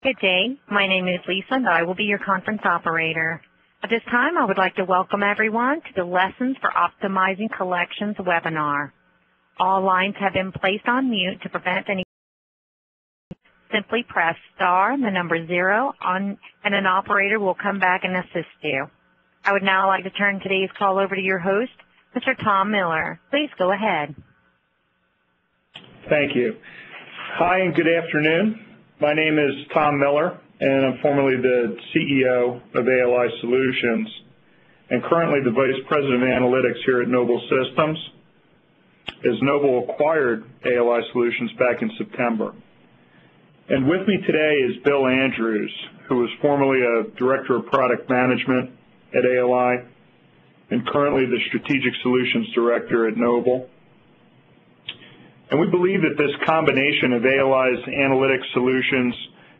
Good day. My name is Lisa, and I will be your conference operator. At this time, I would like to welcome everyone to the Lessons for Optimizing Collections webinar. All lines have been placed on mute to prevent any. Simply press star and the number 0 and an operator will come back and assist you. I would now like to turn today's call over to your host, Mr. Tom Miller. Please go ahead. Thank you. Hi and good afternoon. My name is Tom Miller, and I'm formerly the CEO of ALI Solutions and currently the Vice President of Analytics here at Noble Systems, as Noble acquired ALI Solutions back in September. And with me today is Bill Andrews, who was formerly a Director of Product Management at ALI and currently the Strategic Solutions Director at Noble. And we believe that this combination of ALI's analytics solutions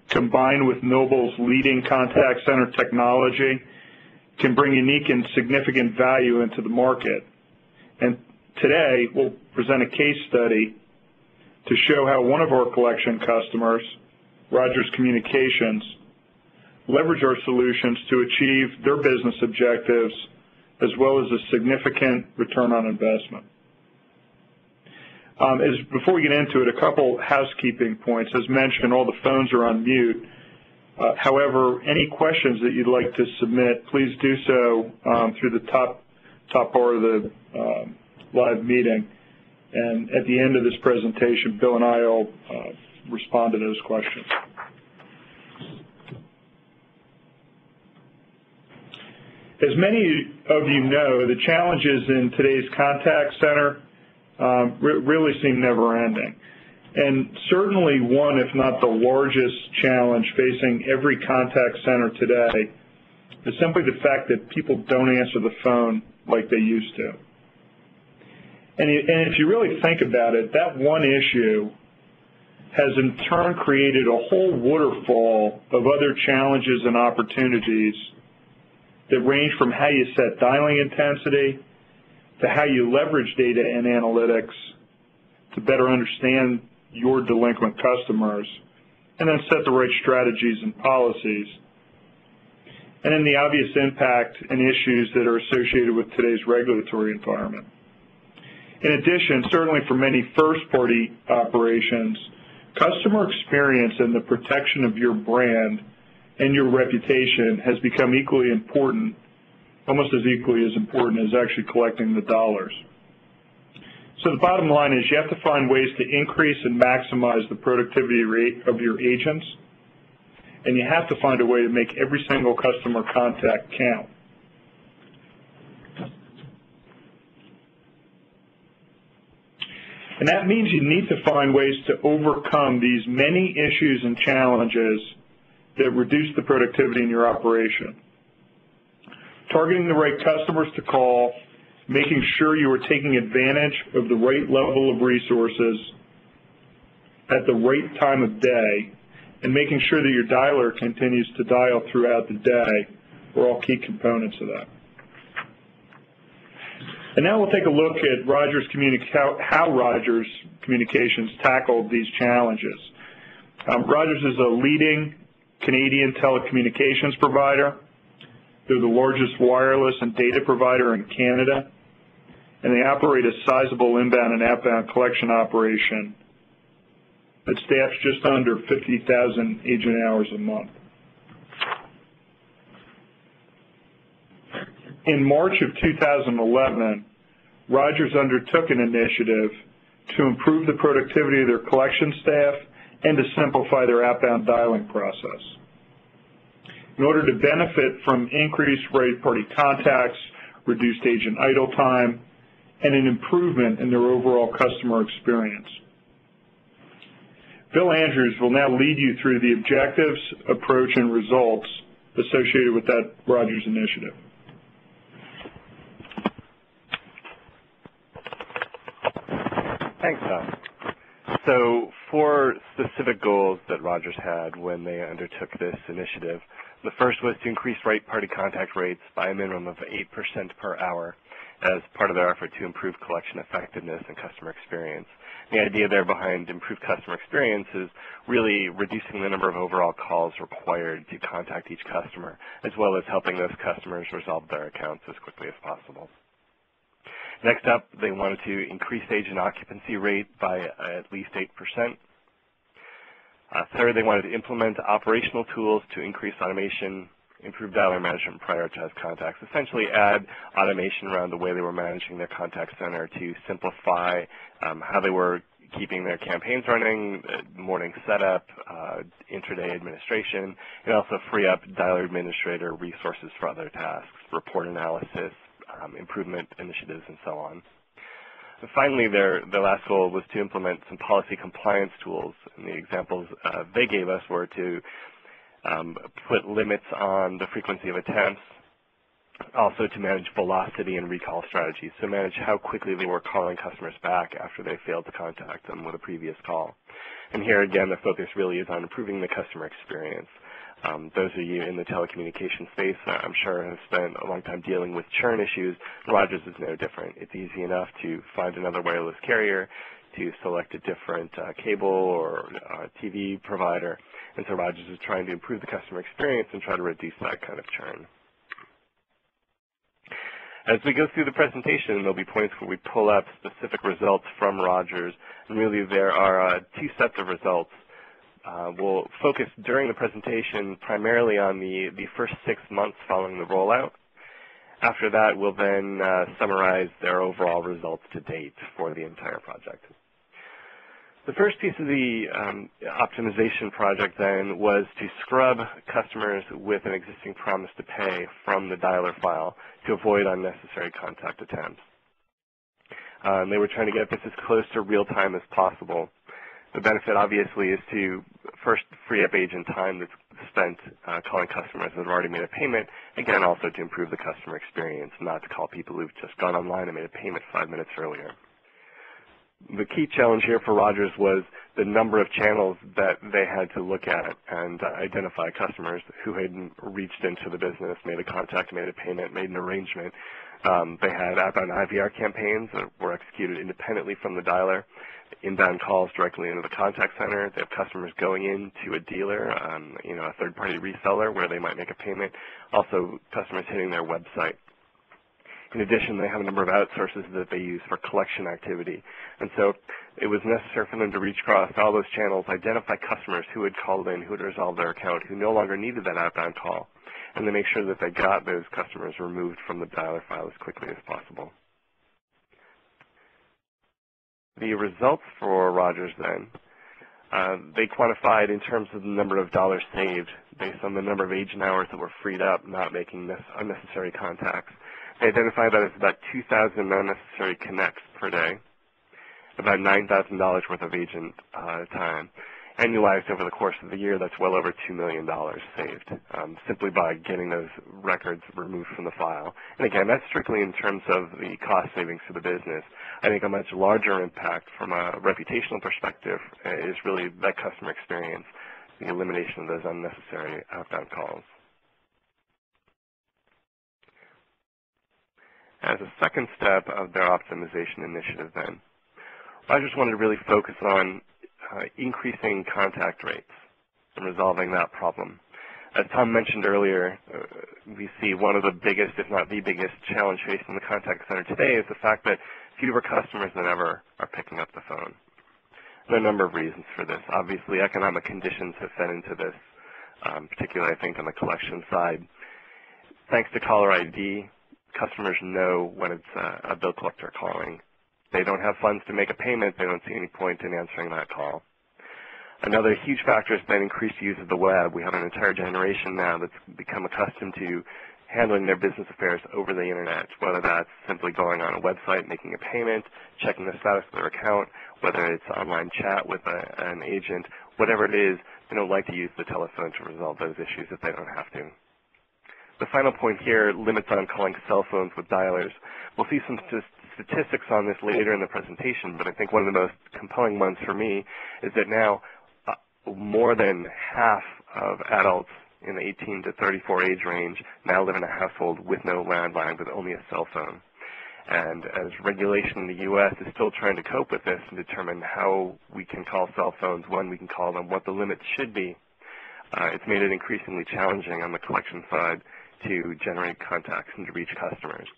combined with Noble's leading contact center technology can bring unique and significant value into the market. And today we'll present a case study to show how one of our collection customers, Rogers Communications, leverage our solutions to achieve their business objectives as well as a significant return on investment. Before we get into it, a couple housekeeping points. As mentioned, all the phones are on mute. However, any questions that you'd like to submit, please do so through the top part of the live meeting. And at the end of this presentation, Bill and I will respond to those questions. As many of you know, the challenges in today's contact center really seem never-ending. And certainly one, if not the largest challenge facing every contact center today is simply the fact that people don't answer the phone like they used to. And if you really think about it, that one issue has in turn created a whole waterfall of other challenges and opportunities that range from how you set dialing intensity to how you leverage data and analytics to better understand your delinquent customers, and then set the right strategies and policies, and then the obvious impact and issues that are associated with today's regulatory environment. In addition, certainly for many first-party operations, customer experience and the protection of your brand and your reputation has become equally important, almost as equally as important as actually collecting the dollars. So the bottom line is you have to find ways to increase and maximize the productivity rate of your agents, and you have to find a way to make every single customer contact count. And that means you need to find ways to overcome these many issues and challenges that reduce the productivity in your operation. Targeting the right customers to call, making sure you are taking advantage of the right level of resources at the right time of day, and making sure that your dialer continues to dial throughout the day are all key components of that. And now we'll take a look at how Rogers Communications tackled these challenges. Rogers is a leading Canadian telecommunications provider. They're the largest wireless and data provider in Canada, and they operate a sizable inbound and outbound collection operation that staffs just under 50,000 agent hours a month. In March of 2011, Rogers undertook an initiative to improve the productivity of their collection staff and to simplify their outbound dialing process. In order to benefit from increased right-party contacts, reduced agent idle time, and an improvement in their overall customer experience. Bill Andrews will now lead you through the objectives, approach, and results associated with that Rogers initiative. Thanks, Tom. So 4 specific goals that Rogers had when they undertook this initiative. The first was to increase right-party contact rates by a minimum of 8% per hour as part of their effort to improve collection effectiveness and customer experience. The idea there behind improved customer experience is really reducing the number of overall calls required to contact each customer, as well as helping those customers resolve their accounts as quickly as possible. Next up, they wanted to increase agent occupancy rate by at least 8%. Third, they wanted to implement operational tools to increase automation, improve dialer management, and prioritize contacts. Essentially add automation around the way they were managing their contact center to simplify how they were keeping their campaigns running, morning setup, intraday administration, and also free up dialer administrator resources for other tasks, report analysis, improvement initiatives, and so on. And finally, their last goal was to implement some policy compliance tools. And the examples they gave us were to put limits on the frequency of attempts, also to manage velocity and recall strategies, so manage how quickly they were calling customers back after they failed to contact them with a previous call. And here again, the focus really is on improving the customer experience. Those of you in the telecommunications space, I'm sure, have spent a long time dealing with churn issues. Rogers is no different. It's easy enough to find another wireless carrier, to select a different cable or TV provider. And so Rogers is trying to improve the customer experience and try to reduce that kind of churn. As we go through the presentation, there'll be points where we pull up specific results from Rogers. And really, there are two sets of results. We'll focus during the presentation primarily on the first 6 months following the rollout. After that, we'll then summarize their overall results to date for the entire project. The first piece of the optimization project then was to scrub customers with an existing promise to pay from the dialer file to avoid unnecessary contact attempts. They were trying to get this as close to real time as possible. The benefit, obviously, is to first free up agent time that's spent calling customers that have already made a payment, again, also to improve the customer experience, not to call people who've just gone online and made a payment 5 minutes earlier. The key challenge here for Rogers was the number of channels that they had to look at and identify customers who had reached into the business, made a contact, made a payment, made an arrangement. They had outbound IVR campaigns that were executed independently from the dialer, inbound calls directly into the contact center. They have customers going into a dealer, a third-party reseller where they might make a payment. Also, customers hitting their website. In addition, they have a number of outsources that they use for collection activity. And so it was necessary for them to reach across all those channels, identify customers who had called in, who had resolved their account, who no longer needed that outbound call, and then make sure that they got those customers removed from the dialer file as quickly as possible. The results for Rogers then, they quantified in terms of the number of dollars saved based on the number of agent hours that were freed up, not making unnecessary contacts. They identified that as about 2,000 unnecessary connects per day, about $9,000 worth of agent time. Annualized over the course of the year, that's well over $2 million saved simply by getting those records removed from the file. And again, that's strictly in terms of the cost savings for the business. I think a much larger impact from a reputational perspective is really that customer experience, the elimination of those unnecessary outbound calls. As a second step of their optimization initiative then, Rogers wanted to really focus on increasing contact rates and resolving that problem. As Tom mentioned earlier, we see one of the biggest, if not the biggest, challenge facing the contact center today is the fact that fewer customers than ever are picking up the phone. There are a number of reasons for this. Obviously, economic conditions have fed into this, particularly, I think, on the collection side. Thanks to caller ID, customers know when it's a bill collector calling. They don't have funds to make a payment. They don't see any point in answering that call. Another huge factor has been increased use of the web. We have an entire generation now that's become accustomed to handling their business affairs over the internet, whether that's simply going on a website, making a payment, checking the status of their account, whether it's online chat with an agent, whatever it is, they don't like to use the telephone to resolve those issues if they don't have to. The final point here, limits on calling cell phones with dialers. We'll see some statistics on this later in the presentation, but I think one of the most compelling ones for me is that now more than half of adults in the 18 to 34 age range now live in a household with no landline, with only a cell phone. And as regulation in the U.S. is still trying to cope with this and determine how we can call cell phones, when we can call them, what the limits should be, it's made it increasingly challenging on the collection side to generate contacts and to reach customers.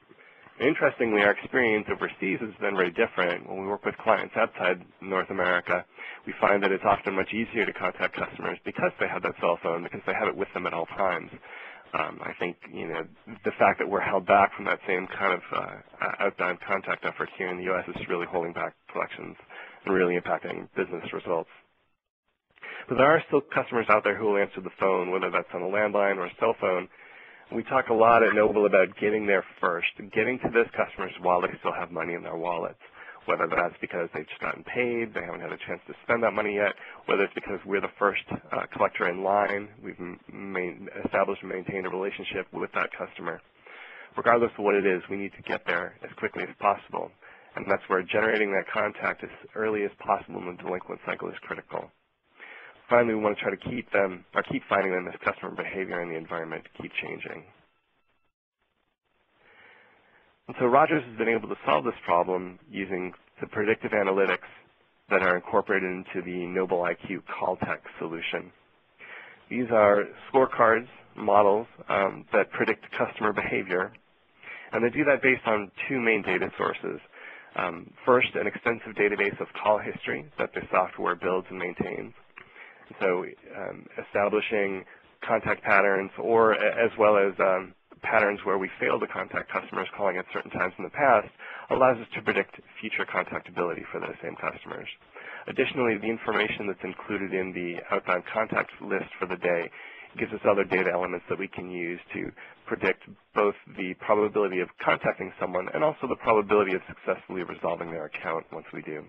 Interestingly, our experience overseas has been very different. When we work with clients outside North America, we find that it's often much easier to contact customers because they have that cell phone, because they have it with them at all times. I think, the fact that we're held back from that same kind of outbound contact effort here in the U.S. is really holding back collections and really impacting business results. But there are still customers out there who will answer the phone, whether that's on a landline or a cell phone. We talk a lot at Noble about getting there first, getting to those customers while they still have money in their wallets, whether that's because they've just gotten paid, they haven't had a chance to spend that money yet, whether it's because we're the first collector in line, we've established and maintained a relationship with that customer. Regardless of what it is, we need to get there as quickly as possible, and that's where generating that contact as early as possible in the delinquent cycle is critical. Finally, we want to try to keep finding them as customer behavior and the environment keep changing. And so Rogers has been able to solve this problem using the predictive analytics that are incorporated into the Noble IQ Call-Tech solution. These are scorecards, models that predict customer behavior, and they do that based on two main data sources. First, an extensive database of call history that the software builds and maintains. So establishing contact patterns, or as well as patterns where we fail to contact customers calling at certain times in the past, allows us to predict future contactability for those same customers. Additionally, the information that's included in the outbound contact list for the day gives us other data elements that we can use to predict both the probability of contacting someone and also the probability of successfully resolving their account once we do.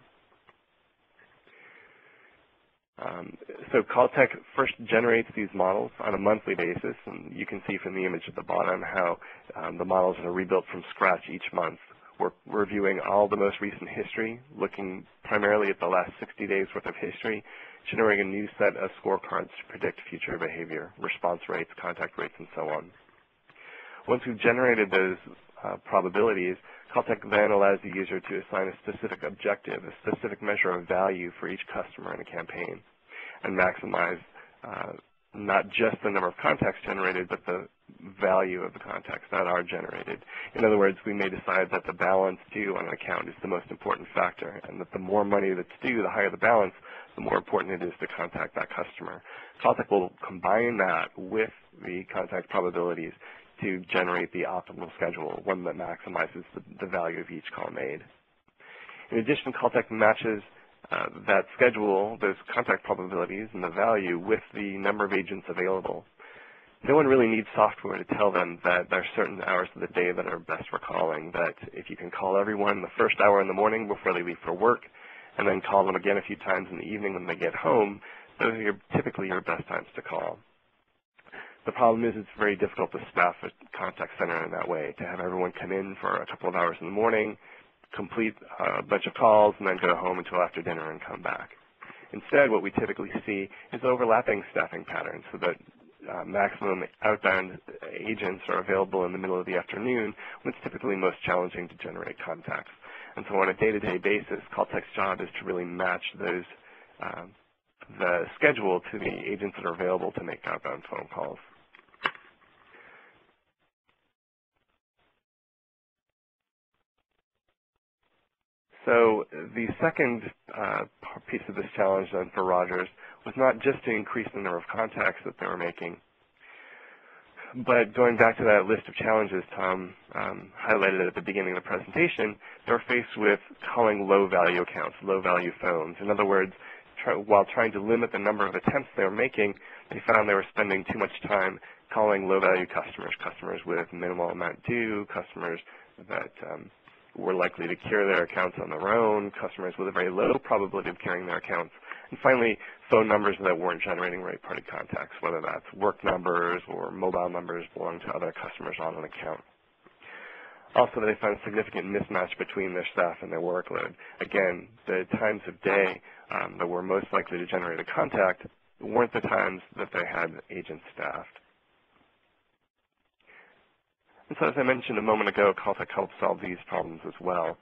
So Call-Tech first generates these models on a monthly basis, and you can see from the image at the bottom how the models are rebuilt from scratch each month. We're reviewing all the most recent history, looking primarily at the last 60 days worth of history, generating a new set of scorecards to predict future behavior, response rates, contact rates, and so on. Once we've generated those probabilities, Call-Tech then allows the user to assign a specific objective, a specific measure of value for each customer in a campaign, and maximize not just the number of contacts generated, but the value of the contacts that are generated. In other words, we may decide that the balance due on an account is the most important factor, and that the more money that's due, the higher the balance, the more important it is to contact that customer. Call-Tech will combine that with the contact probabilities to generate the optimal schedule, one that maximizes the value of each call made. In addition, Call-Tech matches that schedule, those contact probabilities and the value with the number of agents available. No one really needs software to tell them that there are certain hours of the day that are best for calling, that if you can call everyone the first hour in the morning before they leave for work, and then call them again a few times in the evening when they get home, those are typically your best times to call. The problem is it's very difficult to staff a contact center in that way, to have everyone come in for a couple of hours in the morning, complete a bunch of calls, and then go home until after dinner and come back. Instead, what we typically see is overlapping staffing patterns so that maximum outbound agents are available in the middle of the afternoon when it's typically most challenging to generate contacts. And so on a day-to-day basis, Call-Tech's job is to really match those the schedule to the agents that are available to make outbound phone calls. So the second piece of this challenge then for Rogers was not just to increase the number of contacts that they were making, but going back to that list of challenges Tom highlighted at the beginning of the presentation, they were faced with calling low-value accounts, low-value phones. In other words, while trying to limit the number of attempts they were making, they found they were spending too much time calling low-value customers, customers with minimal amount due, customers that were likely to cure their accounts on their own, customers with a very low probability of curing their accounts, and finally, phone numbers that weren't generating right-party contacts, whether that's work numbers or mobile numbers belonging to other customers on an account. Also, they found a significant mismatch between their staff and their workload. Again, the times of day that were most likely to generate a contact weren't the times that they had agents staffed. And so as I mentioned a moment ago, Caltech helps solve these problems as well.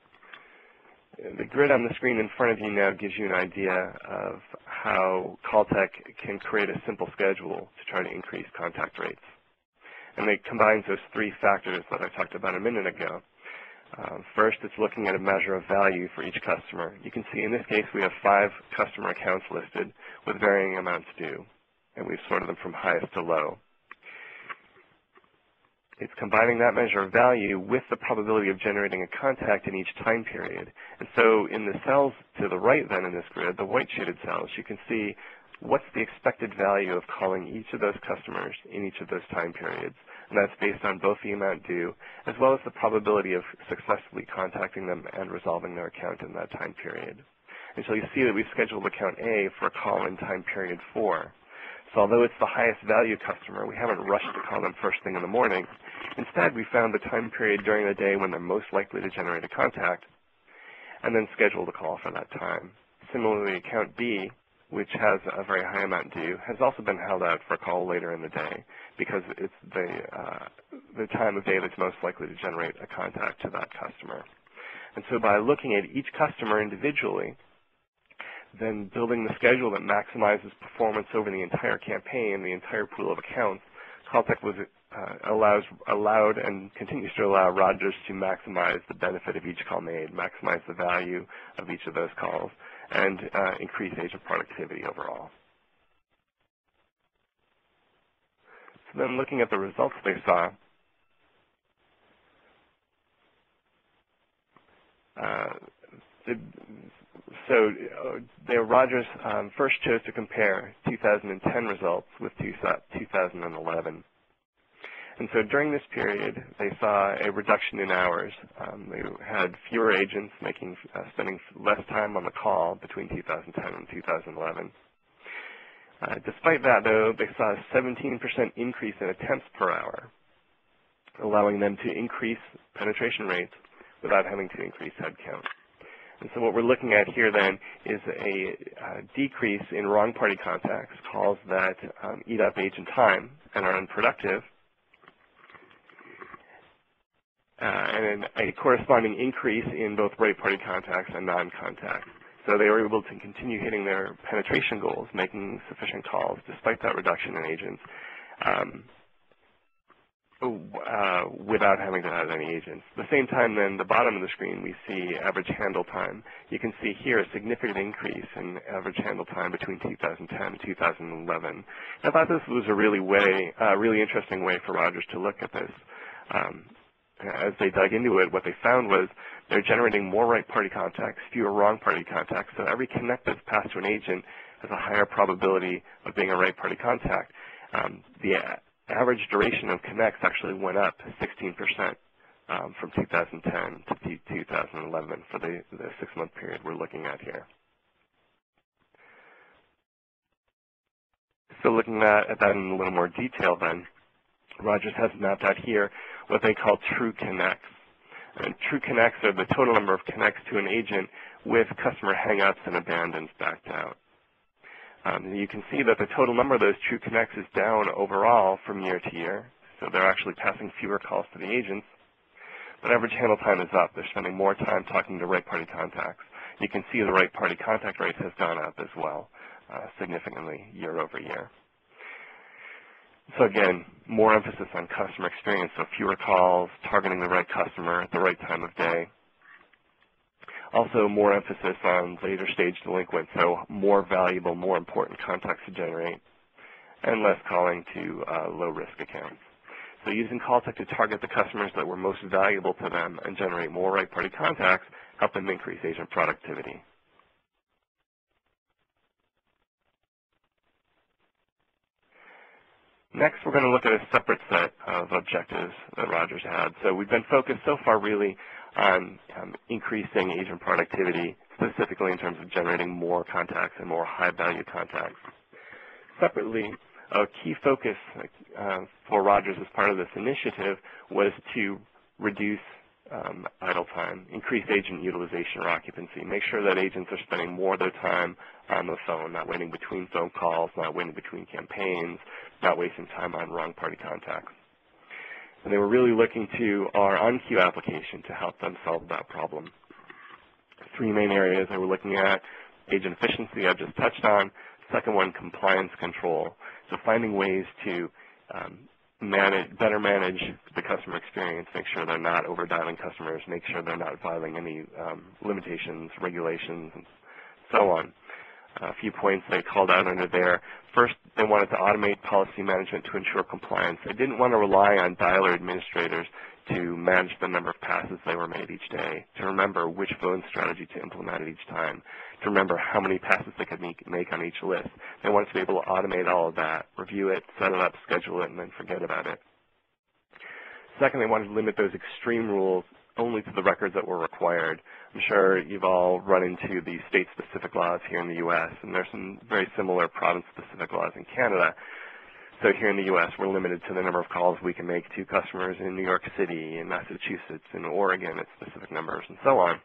The grid on the screen in front of you now gives you an idea of how Caltech can create a simple schedule to try to increase contact rates. And it combines those three factors that I talked about a minute ago. First, it's looking at a measure of value for each customer. You can see in this case we have 5 customer accounts listed with varying amounts due, and we've sorted them from highest to low. It's combining that measure of value with the probability of generating a contact in each time period. And so in the cells to the right then in this grid, the white shaded cells, you can see what's the expected value of calling each of those customers in each of those time periods. And that's based on both the amount due as well as the probability of successfully contacting them and resolving their account in that time period. And so you see that we've scheduled account A for a call in time period 4. So although it's the highest value customer, we haven't rushed to call them first thing in the morning. Instead, we found the time period during the day when they're most likely to generate a contact and then scheduled a call for that time. Similarly, account B, which has a very high amount due, has also been held out for a call later in the day because it's the time of day that's most likely to generate a contact to that customer. And so by looking at each customer individually, then building the schedule that maximizes performance over the entire campaign, the entire pool of accounts, Caltech was allowed and continues to allow Rogers to maximize the benefit of each call made, maximize the value of each of those calls, and increase agent productivity overall. So then looking at the results they saw, Rogers first chose to compare 2010 results with 2011. And so during this period, they saw a reduction in hours. They had fewer agents spending less time on the call between 2010 and 2011. Despite that, though, they saw a 17% increase in attempts per hour, allowing them to increase penetration rates without having to increase headcount. And so what we're looking at here then is a decrease in wrong party contacts, calls that eat up agent time and are unproductive, and a corresponding increase in both right party contacts and non-contacts. So they were able to continue hitting their penetration goals, making sufficient calls despite that reduction in agents, without having to add any agents. At the same time, then, the bottom of the screen, we see average handle time. You can see here a significant increase in average handle time between 2010 and 2011. I thought this was a really interesting way for Rogers to look at this. As they dug into it, what they found was they're generating more right party contacts, fewer wrong party contacts. So every connect that's passed to an agent has a higher probability of being a right party contact. The average duration of connects actually went up 16% from 2010 to 2011 for the 6-month period we're looking at here. So looking at that in a little more detail then, Rogers has mapped out here what they call true connects. And true connects are the total number of connects to an agent with customer hang-ups and abandons backed out. You can see that the total number of those true connects is down overall from year to year. So they're actually passing fewer calls to the agents. But average handle time is up. They're spending more time talking to right party contacts. You can see the right party contact rate has gone up as well, significantly year over year. So again, more emphasis on customer experience, so fewer calls, targeting the right customer at the right time of day. Also more emphasis on later stage delinquents, so more valuable, more important contacts to generate, and less calling to low-risk accounts. So using Caltech to target the customers that were most valuable to them and generate more right party contacts help them increase agent productivity. Next, we're going to look at a separate set of objectives that Rogers had. So we've been focused so far really on increasing agent productivity, specifically in terms of generating more contacts and more high-value contacts. Separately, a key focus for Rogers as part of this initiative was to reduce idle time, increase agent utilization or occupancy, make sure that agents are spending more of their time on the phone, not waiting between phone calls, not waiting between campaigns, not wasting time on wrong party contacts. And they were really looking to our on-queue application to help them solve that problem. Three main areas they were looking at: agent efficiency, I've just touched on. Second one, compliance control. So finding ways to better manage the customer experience, make sure they're not over-dialing customers, make sure they're not violating any limitations, regulations, and so on. A few points they called out under there. First, they wanted to automate policy management to ensure compliance. They didn't want to rely on dialer administrators to manage the number of passes they were made each day, to remember which phone strategy to implement at each time, to remember how many passes they could make on each list. They wanted to be able to automate all of that, review it, set it up, schedule it, and then forget about it. Second, they wanted to limit those extreme rules only to the records that were required. I'm sure you've all run into the state-specific laws here in the U.S., and there's some very similar province-specific laws in Canada. So here in the U.S., we're limited to the number of calls we can make to customers in New York City, in Massachusetts, in Oregon at specific numbers, and so on.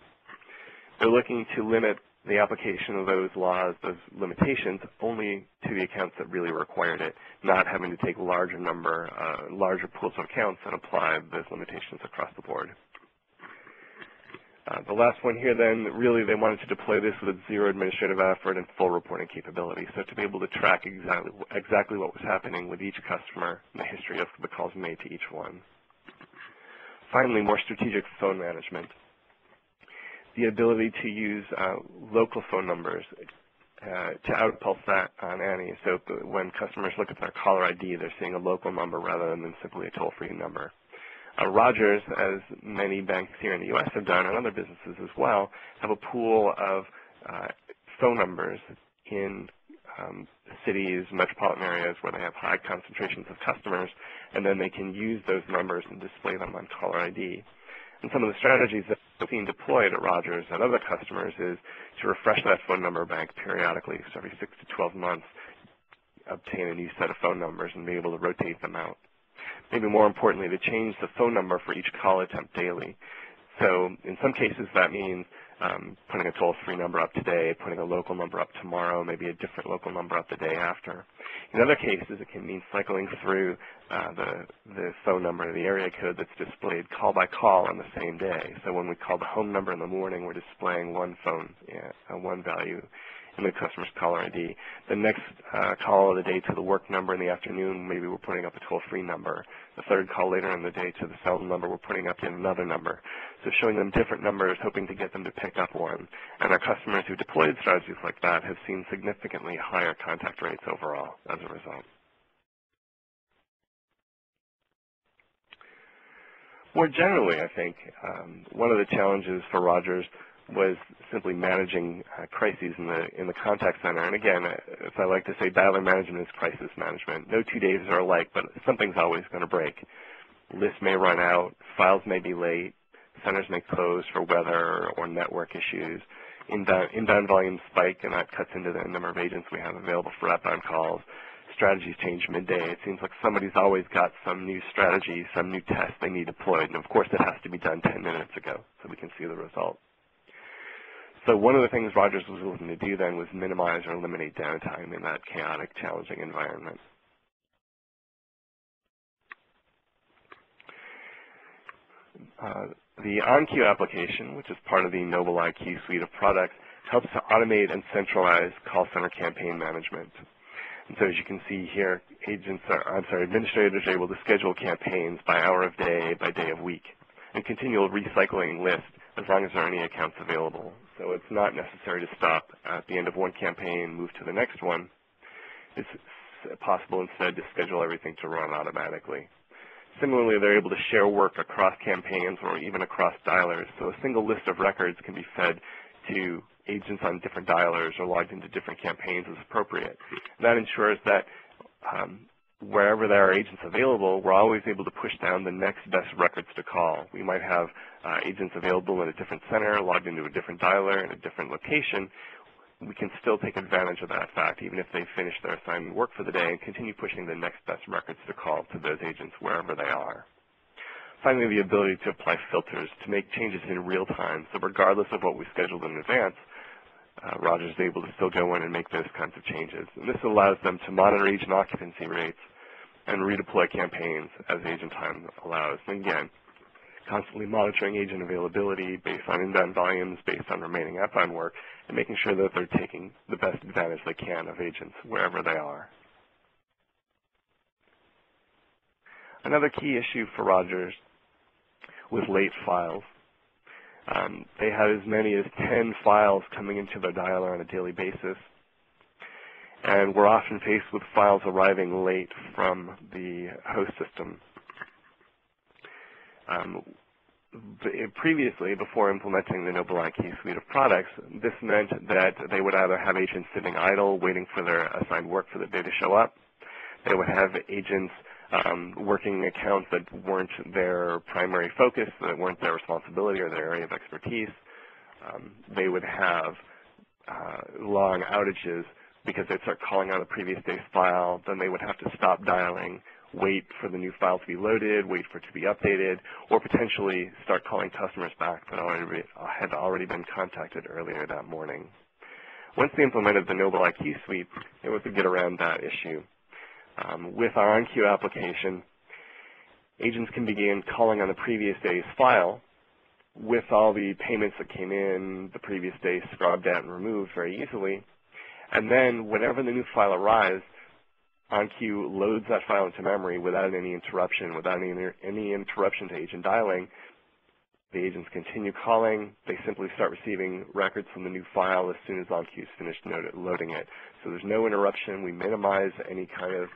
They're looking to limit the application of those laws, those limitations, only to the accounts that really required it, not having to take larger pools of accounts and apply those limitations across the board. The last one here then, really they wanted to deploy this with zero administrative effort and full reporting capability. So to be able to track exactly what was happening with each customer and the history of the calls made to each one. Finally, more strategic phone management. The ability to use local phone numbers to outpulse that on ANI. So when customers look at their caller ID, they're seeing a local number rather than simply a toll-free number. Rogers, as many banks here in the U.S. have done, and other businesses as well, have a pool of phone numbers in cities, metropolitan areas where they have high concentrations of customers, and then they can use those numbers and display them on caller ID. And some of the strategies that are being deployed at Rogers and other customers is to refresh that phone number bank periodically, so every 6 to 12 months, obtain a new set of phone numbers and be able to rotate them out. Maybe more importantly, to change the phone number for each call attempt daily. So in some cases that means putting a toll-free number up today, putting a local number up tomorrow, maybe a different local number up the day after. In other cases, it can mean cycling through the phone number, the area code that's displayed call by call on the same day. So when we call the home number in the morning, we're displaying one one value in the customer's caller ID. The next call of the day to the work number in the afternoon, maybe we're putting up a toll-free number. The third call later in the day to the cell number, we're putting up yet another number. So showing them different numbers, hoping to get them to pick up one. And our customers who deployed strategies like that have seen significantly higher contact rates overall as a result. More generally, I think, one of the challenges for Rogers was simply managing crises in the contact center. And again, as I like to say, dialer management is crisis management. No 2 days are alike, but something's always going to break. Lists may run out, files may be late, centers may close for weather or network issues, inbound volumes spike, and that cuts into the number of agents we have available for outbound calls. Strategies change midday. It seems like somebody's always got some new strategy, some new test they need deployed, and of course it has to be done 10 minutes ago so we can see the result. So one of the things Rogers was looking to do then was minimize or eliminate downtime in that chaotic, challenging environment. The OnQ application, which is part of the Noble IQ suite of products, helps to automate and centralize call center campaign management. And so as you can see here, administrators are able to schedule campaigns by hour of day, by day of week, and continual recycling lists as long as there are any accounts available. So it's not necessary to stop at the end of one campaign, move to the next one. It's possible instead to schedule everything to run automatically. Similarly, they're able to share work across campaigns or even across dialers. So a single list of records can be fed to agents on different dialers or logged into different campaigns as appropriate. That ensures that wherever there are agents available, we're always able to push down the next best records to call. We might have agents available in a different center, logged into a different dialer in a different location. We can still take advantage of that fact, even if they've finished their assigned work for the day, and continue pushing the next best records to call to those agents wherever they are. Finally, the ability to apply filters to make changes in real time. So regardless of what we scheduled in advance, Rogers is able to still go in and make those kinds of changes. And this allows them to monitor agent occupancy rates and redeploy campaigns as agent time allows. And again, constantly monitoring agent availability based on inbound volumes, based on remaining outbound work, and making sure that they're taking the best advantage they can of agents wherever they are. Another key issue for Rogers was late files. They had as many as 10 files coming into their dialer on a daily basis, and were often faced with files arriving late from the host system. Previously, before implementing the Noble IQ suite of products, this meant that they would either have agents sitting idle, waiting for their assigned work for the day to show up. They would have agents working accounts that weren't their primary focus, that weren't their responsibility or their area of expertise. They would have long outages because they'd start calling on the previous day's file. Then they would have to stop dialing, wait for the new file to be loaded, wait for it to be updated, or potentially start calling customers back that had already been contacted earlier that morning. Once they implemented the Noble IQ suite, they were able to get around that issue. With our OnQ application, agents can begin calling on the previous day's file with all the payments that came in the previous day scrubbed out and removed very easily. And then whenever the new file arrives, OnQ loads that file into memory without any interruption, without any interruption to agent dialing. The agents continue calling. They simply start receiving records from the new file as soon as OnQ's finished loading it. So there's no interruption. We minimize any kind of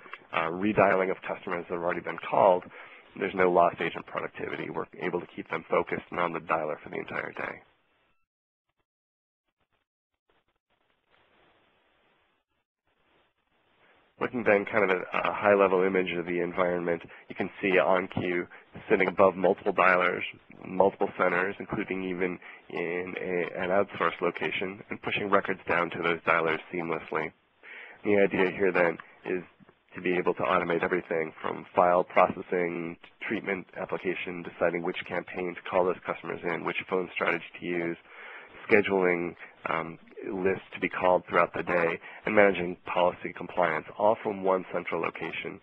redialing of customers that have already been called. There's no lost agent productivity. We're able to keep them focused and on the dialer for the entire day. Looking then kind of at a high-level image of the environment, you can see OnQ sitting above multiple dialers, multiple centers, including even in an outsourced location, and pushing records down to those dialers seamlessly. The idea here then is to be able to automate everything from file processing, treatment application, deciding which campaign to call those customers in, which phone strategy to use, scheduling lists to be called throughout the day, and managing policy compliance, all from one central location.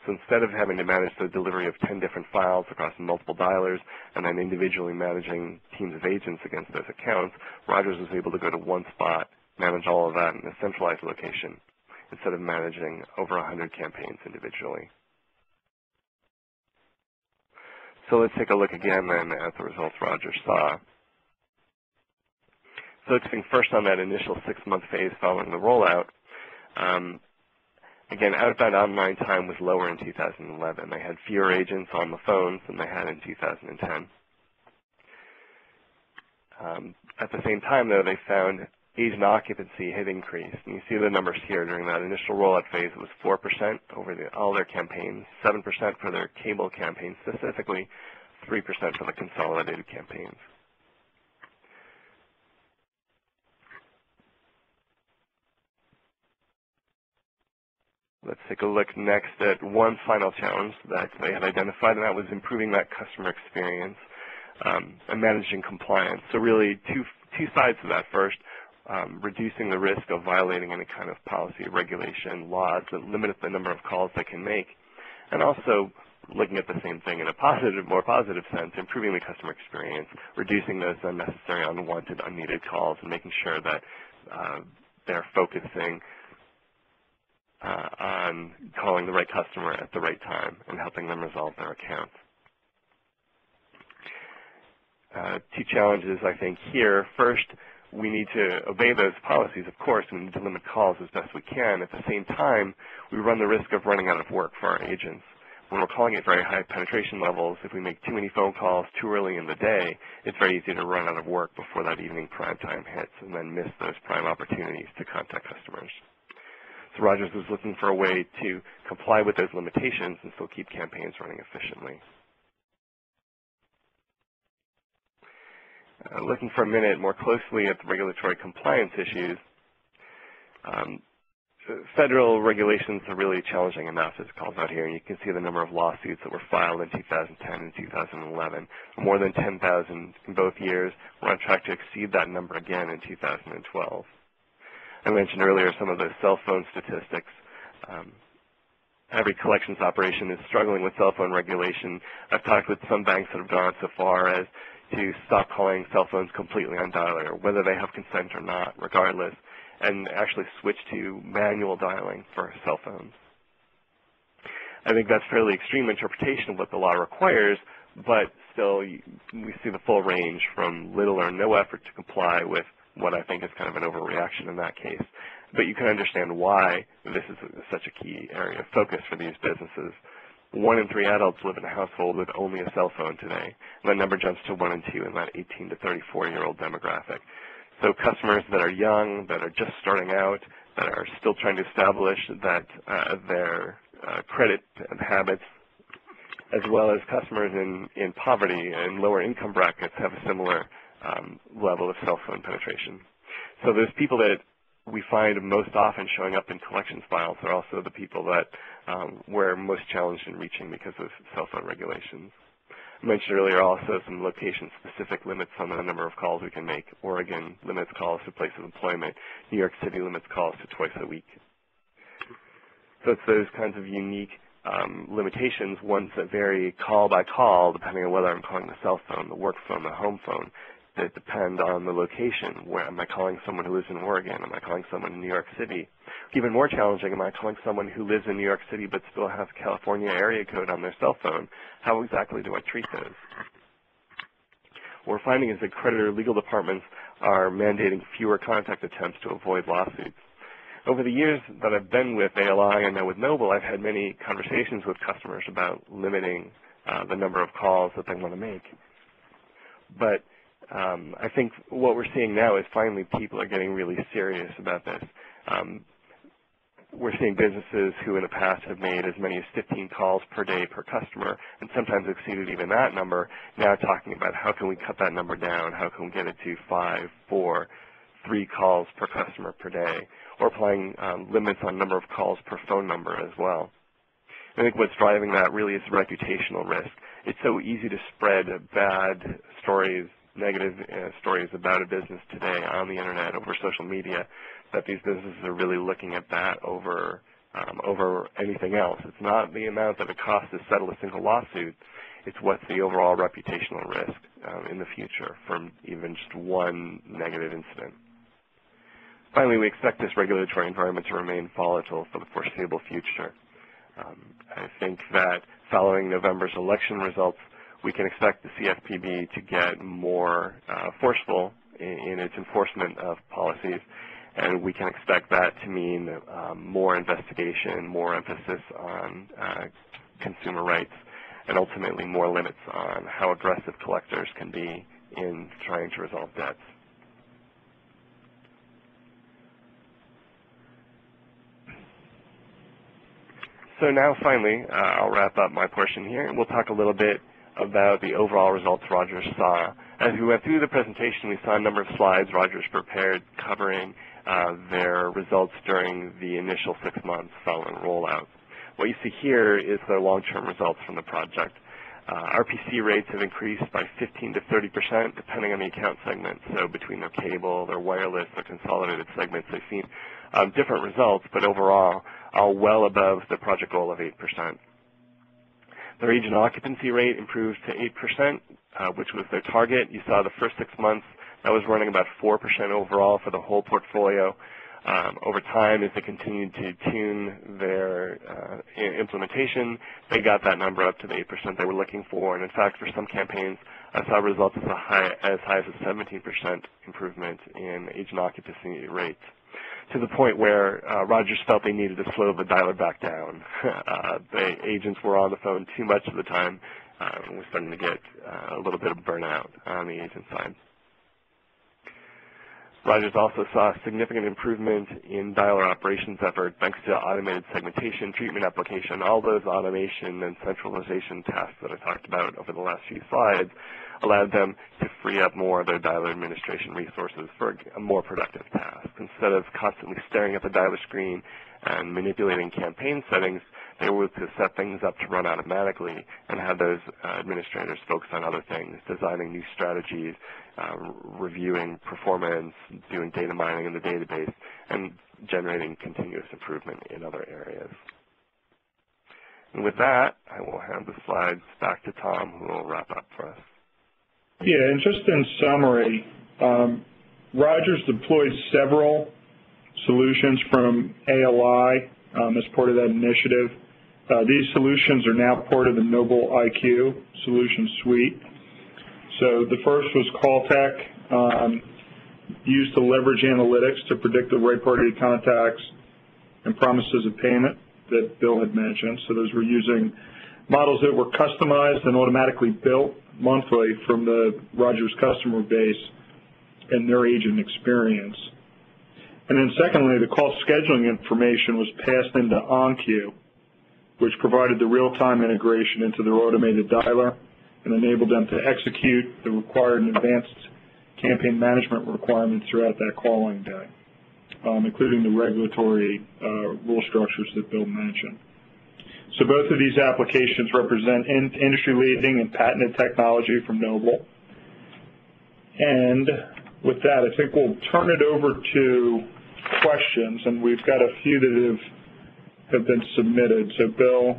So instead of having to manage the delivery of 10 different files across multiple dialers and then individually managing teams of agents against those accounts, Rogers was able to go to one spot, manage all of that in a centralized location, instead of managing over 100 campaigns individually. So let's take a look again then at the results Rogers saw. Focusing first on that initial 6-month phase following the rollout, again, outbound online time was lower in 2011. They had fewer agents on the phones than they had in 2010. At the same time, though, they found agent occupancy had increased. And you see the numbers here. During that initial rollout phase, it was 4% over all their campaigns, 7% for their cable campaigns, specifically 3% for the consolidated campaigns. Let's take a look next at one final challenge that they had identified, and that was improving that customer experience and managing compliance. So really two sides to that. First, reducing the risk of violating any kind of policy, regulation, laws that limit the number of calls they can make, and also looking at the same thing in a more positive sense, improving the customer experience, reducing those unnecessary, unwanted, unneeded calls, and making sure that they're focusing on calling the right customer at the right time and helping them resolve their accounts. Two challenges, I think, here. First, we need to obey those policies, of course, and we need to limit calls as best we can. At the same time, we run the risk of running out of work for our agents. When we're calling at very high penetration levels, if we make too many phone calls too early in the day, it's very easy to run out of work before that evening prime time hits and then miss those prime opportunities to contact customers. So Rogers was looking for a way to comply with those limitations and still keep campaigns running efficiently. Looking for a minute more closely at the regulatory compliance issues, federal regulations are really challenging enough, as it calls out here. You can see the number of lawsuits that were filed in 2010 and 2011, more than 10,000 in both years. We're on track to exceed that number again in 2012. I mentioned earlier some of those cell phone statistics. every collections operation is struggling with cell phone regulation. I've talked with some banks that have gone so far as to stop calling cell phones completely on dialer, whether they have consent or not, regardless, and actually switch to manual dialing for cell phones. I think that's fairly extreme interpretation of what the law requires, but still we see the full range from little or no effort to comply with what I think is kind of an overreaction in that case. But you can understand why this is such a key area of focus for these businesses. 1 in 3 adults live in a household with only a cell phone today. And that number jumps to 1 in 2 in that 18 to 34-year-old demographic. So customers that are young, that are just starting out, that are still trying to establish that their credit habits, as well as customers in poverty and lower income brackets have a similar level of cell phone penetration. So those people that we find most often showing up in collections files are also the people that we're most challenged in reaching because of cell phone regulations. I mentioned earlier also some location-specific limits on the number of calls we can make. Oregon limits calls to place of employment. New York City limits calls to twice a week. So it's those kinds of unique limitations, ones that vary call by call, depending on whether I'm calling the cell phone, the work phone, the home phone, that depend on the location. Where am I calling someone who lives in Oregon? Am I calling someone in New York City? Even more challenging, am I calling someone who lives in New York City but still has a California area code on their cell phone? How exactly do I treat those? What we're finding is that creditor legal departments are mandating fewer contact attempts to avoid lawsuits. Over the years that I've been with ALI and now with Noble, I've had many conversations with customers about limiting the number of calls that they want to make. But I think what we're seeing now is finally people are getting really serious about this. We're seeing businesses who in the past have made as many as 15 calls per day per customer and sometimes exceeded even that number, now talking about how can we cut that number down, how can we get it to 5, 4, 3 calls per customer per day, or applying limits on number of calls per phone number as well. I think what's driving that really is reputational risk. It's so easy to spread bad stories, negative stories about a business today on the internet, over social media, that these businesses are really looking at that over anything else. It's not the amount that it costs to settle a single lawsuit. It's what's the overall reputational risk in the future from even just one negative incident. Finally, we expect this regulatory environment to remain volatile for the foreseeable future. I think that following November's election results, we can expect the CFPB to get more forceful in its enforcement of policies, and we can expect that to mean more investigation, more emphasis on consumer rights, and ultimately more limits on how aggressive collectors can be in trying to resolve debts. So now finally, I'll wrap up my portion here, and we'll talk a little bit about the overall results Rogers saw. As we went through the presentation, we saw a number of slides Rogers prepared covering their results during the initial 6 months following rollout. What you see here is their long-term results from the project. RPC rates have increased by 15 to 30% depending on the account segment. So between their cable, their wireless, their consolidated segments, they've seen different results, but overall all well above the project goal of 8%. Their agent occupancy rate improved to 8%, which was their target. You saw the first 6 months, that was running about 4% overall for the whole portfolio. Over time, as they continued to tune their implementation, they got that number up to the 8% they were looking for. And in fact, for some campaigns, I saw results as high as a 17% improvement in agent occupancy rates, to the point where Rogers felt they needed to slow the dialer back down. The agents were on the phone too much of the time, and we're starting to get a little bit of burnout on the agent side. Rogers also saw a significant improvement in dialer operations effort thanks to automated segmentation, treatment application, all those automation and centralization tasks that I talked about over the last few slides allowed them to free up more of their dialer administration resources for a more productive task. Instead of constantly staring at the dialer screen and manipulating campaign settings, they were able to set things up to run automatically and have those administrators focus on other things, designing new strategies, reviewing performance, doing data mining in the database, and generating continuous improvement in other areas. And with that, I will hand the slides back to Tom, who will wrap up for us. Yeah, and just in summary, Rogers deployed several solutions from ALI as part of that initiative. These solutions are now part of the Noble IQ solution suite. So the first was Calltech, used to leverage analytics to predict the right party contacts and promises of payment that Bill had mentioned. So those were using models that were customized and automatically built monthly from the Rogers customer base and their agent experience. And then secondly, the call scheduling information was passed into OnQ, which provided the real-time integration into their automated dialer and enabled them to execute the required and advanced campaign management requirements throughout that calling day, including the regulatory rule structures that Bill mentioned. So both of these applications represent industry-leading and patented technology from Noble. And with that, I think we'll turn it over to questions, and we've got a few that have been submitted. So Bill,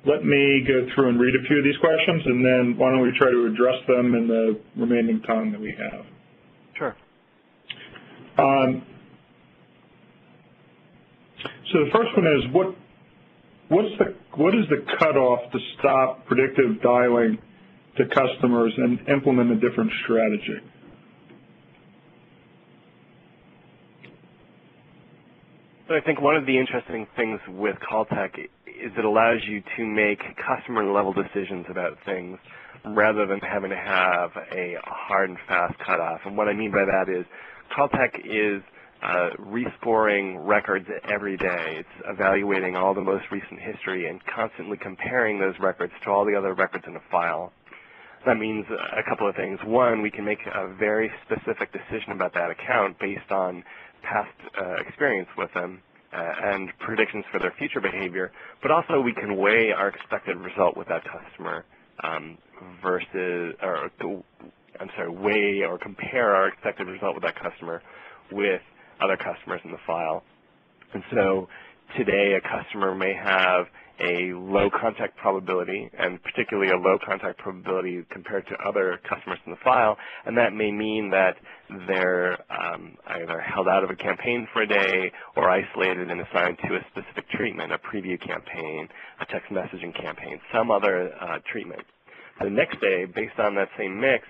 let me go through and read a few of these questions, and then why don't we try to address them in the remaining time that we have. Sure. So the first one is, what is the cutoff to stop predictive dialing to customers and implement a different strategy? So I think one of the interesting things with Calltech is it allows you to make customer-level decisions about things rather than having to have a hard and fast cutoff. And what I mean by that is Calltech is rescoring records every day. It's evaluating all the most recent history and constantly comparing those records to all the other records in a file. That means a couple of things. One, we can make a very specific decision about that account based on past experience with them and predictions for their future behavior, but also we can weigh our expected result with that customer weigh or compare our expected result with that customer with other customers in the file. And so today a customer may have a low contact probability, and particularly a low contact probability compared to other customers in the file, and that may mean that they're either held out of a campaign for a day or isolated and assigned to a specific treatment, a preview campaign, a text messaging campaign, some other treatment. The next day, based on that same mix,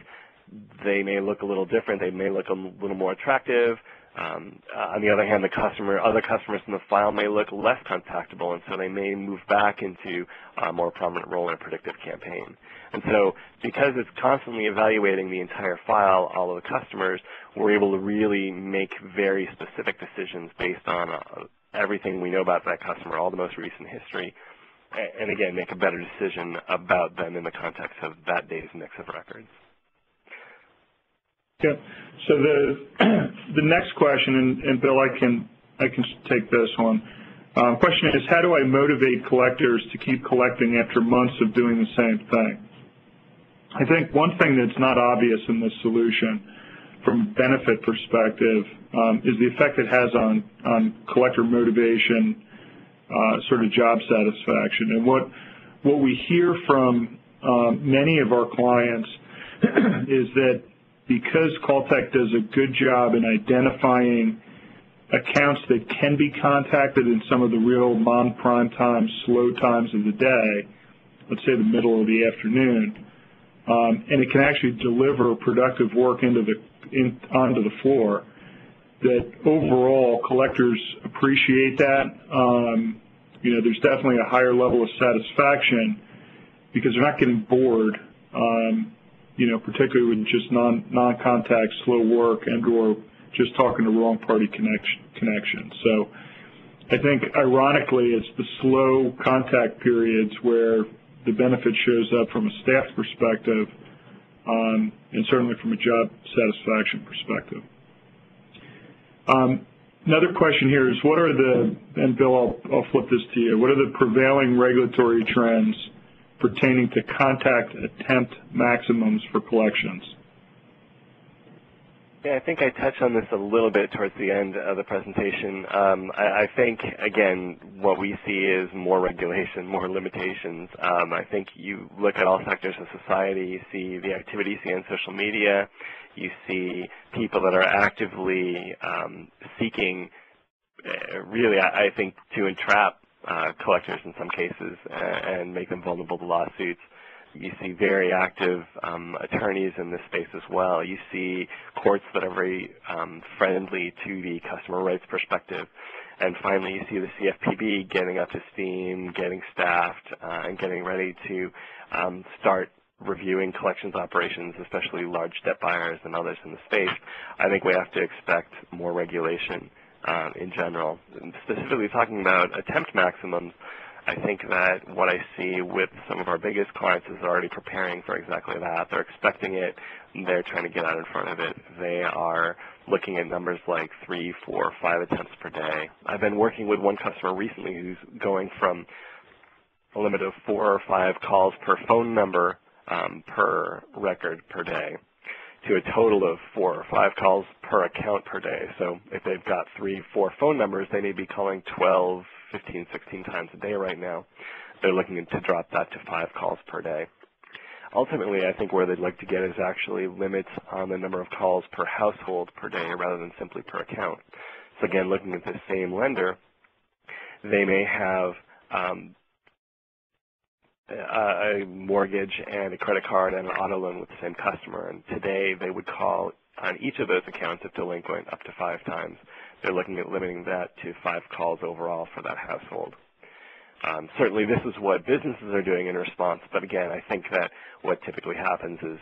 they may look a little different. They may look a little more attractive. On the other hand, other customers in the file may look less contactable, and so they may move back into a more prominent role in a predictive campaign. And so because it's constantly evaluating the entire file, all of the customers, we're able to really make very specific decisions based on everything we know about that customer, all the most recent history, and again, make a better decision about them in the context of that day's mix of records. Yeah. So the next question, and Bill, I can take this one. Question is, how do I motivate collectors to keep collecting after months of doing the same thing? I think one thing that's not obvious in this solution from a benefit perspective is the effect it has on collector motivation, sort of job satisfaction. And what we hear from many of our clients is that because Calltech does a good job in identifying accounts that can be contacted in some of the real non-prime time, slow times of the day, let's say the middle of the afternoon, and it can actually deliver productive work onto the floor, that overall collectors appreciate that. There's definitely a higher level of satisfaction because they're not getting bored. Particularly with just non-contact, slow work, and/or just talking to wrong party connection. So I think, ironically, it's the slow contact periods where the benefit shows up from a staff perspective, and certainly from a job satisfaction perspective. Another question here is, what are and Bill, I'll flip this to you, what are the prevailing regulatory trends pertaining to contact attempt maximums for collections? Yeah, I think I touched on this a little bit towards the end of the presentation. I think, again, what we see is more regulation, more limitations. I think you look at all sectors of society, you see the activity you see on social media, you see people that are actively seeking, really, I think, to entrap collectors in some cases and make them vulnerable to lawsuits. You see very active attorneys in this space as well. You see courts that are very friendly to the customer rights perspective. And finally, you see the CFPB getting up to steam, getting staffed, and getting ready to start reviewing collections operations, especially large debt buyers and others in the space. I think we have to expect more regulation in general. And specifically talking about attempt maximums, I think that what I see with some of our biggest clients is already preparing for exactly that. They're expecting it. They're trying to get out in front of it. They are looking at numbers like 3, 4, 5 attempts per day. I've been working with one customer recently who's going from a limit of 4 or 5 calls per phone number per record per day to a total of 4 or 5 calls per account per day. So if they've got 3, 4 phone numbers, they may be calling 12, 15, 16 times a day right now. They're looking to drop that to 5 calls per day. Ultimately, I think where they'd like to get is actually limits on the number of calls per household per day rather than simply per account. So again, looking at the same lender, they may have a mortgage and a credit card and an auto loan with the same customer. And today they would call on each of those accounts if delinquent up to 5 times. They're looking at limiting that to 5 calls overall for that household. Certainly this is what businesses are doing in response, but again, I think that what typically happens is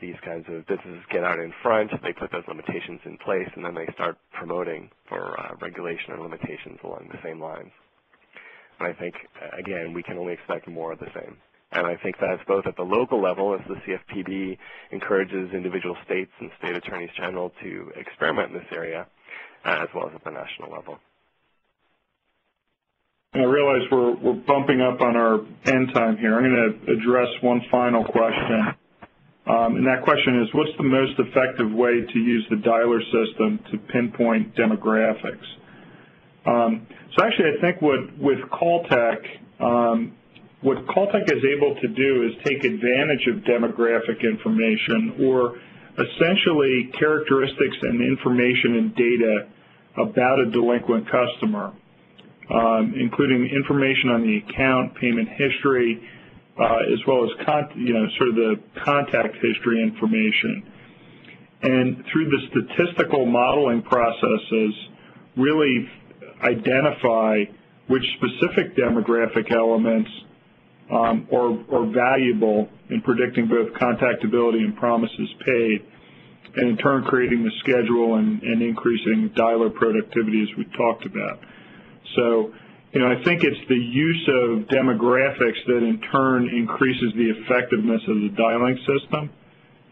these kinds of businesses get out in front, they put those limitations in place, and then they start promoting for regulation and limitations along the same lines. And I think, again, we can only expect more of the same. And I think that's both at the local level, as the CFPB encourages individual states and state attorneys general to experiment in this area, as well as at the national level. I realize we're bumping up on our end time here. I'm going to address one final question. And that question is, what's the most effective way to use the dialer system to pinpoint demographics? So actually, I think with Calltech, what Calltech is able to do is take advantage of demographic information, or essentially characteristics and information and data about a delinquent customer, including information on the account, payment history, as well as sort of the contact history information. And through the statistical modeling processes, really identify which specific demographic elements are valuable in predicting both contactability and promises paid, and in turn creating the schedule and increasing dialer productivity as we talked about. So, I think it's the use of demographics that in turn increases the effectiveness of the dialing system,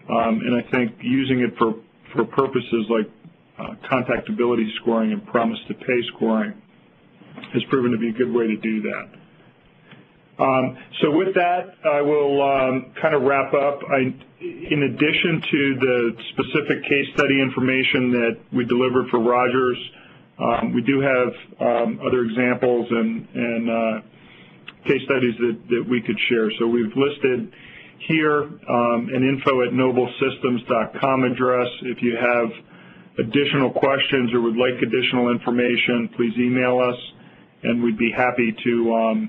and I think using it for purposes like contactability scoring and promise to pay scoring has proven to be a good way to do that. So with that, I will kind of wrap up. In addition to the specific case study information that we delivered for Rogers, we do have other examples and case studies that we could share. So we've listed here an info@noblesystems.com address. If you have additional questions or would like additional information, please email us, and we'd be happy to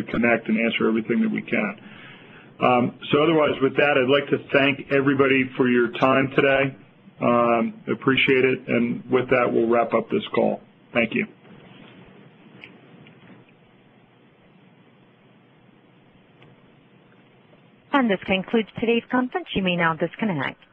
connect and answer everything that we can. So otherwise, with that, I'd like to thank everybody for your time today. Appreciate it, and with that, we'll wrap up this call. Thank you. And this concludes today's conference. You may now disconnect.